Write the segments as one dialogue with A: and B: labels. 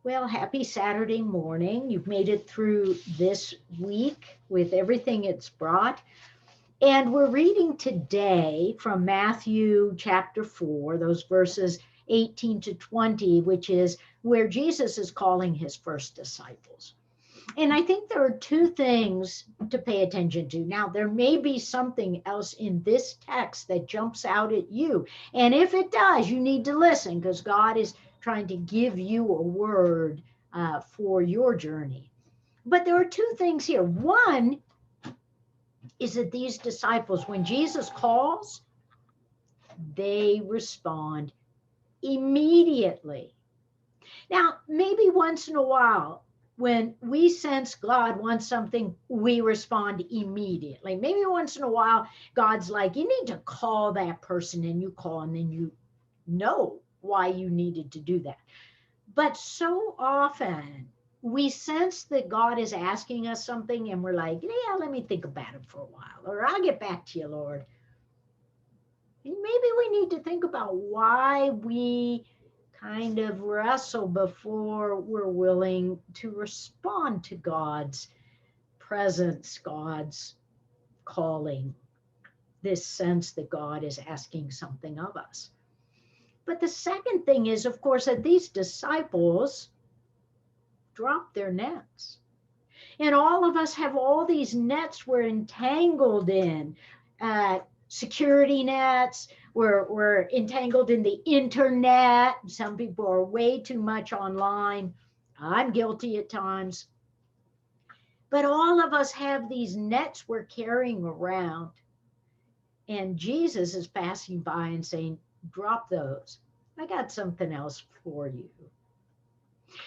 A: Well, happy Saturday morning. You've made it through this week with everything it's brought. And we're reading today from Matthew chapter 4, those verses 18 to 20, which is where Jesus is calling his first disciples. And I think there are two things to pay attention to. Now, there may be something else in this text that jumps out at you. And if it does, you need to listen because God is trying to give you a word for your journey. But there are two things here. One is that these disciples, when Jesus calls, they respond immediately. Now, maybe once in a while, when we sense God wants something, we respond immediately. Maybe once in a while, God's like, you need to call that person, and you call, and then you know why you needed to do that. But so often, we sense that God is asking us something, and we're like, yeah, let me think about it for a while, or I'll get back to you, Lord. And maybe we need to think about why we kind of wrestle before we're willing to respond to God's presence, God's calling, this sense that God is asking something of us. But the second thing is, of course, that these disciples dropped their nets. And all of us have all these nets we're entangled in. Security nets, we're entangled in the internet. Some people are way too much online. I'm guilty at times. But all of us have these nets we're carrying around. And Jesus is passing by and saying, drop those. I got something else for you.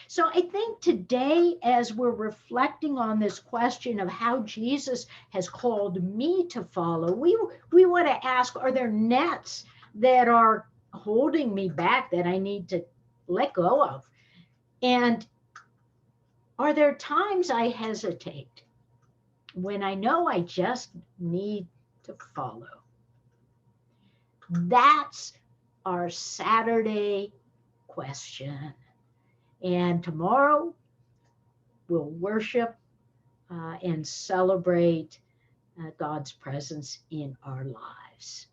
A: So I think today, as we're reflecting on this question of how Jesus has called me to follow, we want to ask, are there nets that are holding me back that I need to let go of? And are there times I hesitate when I know I just need to follow? That's our Saturday question. And tomorrow we'll worship and celebrate God's presence in our lives.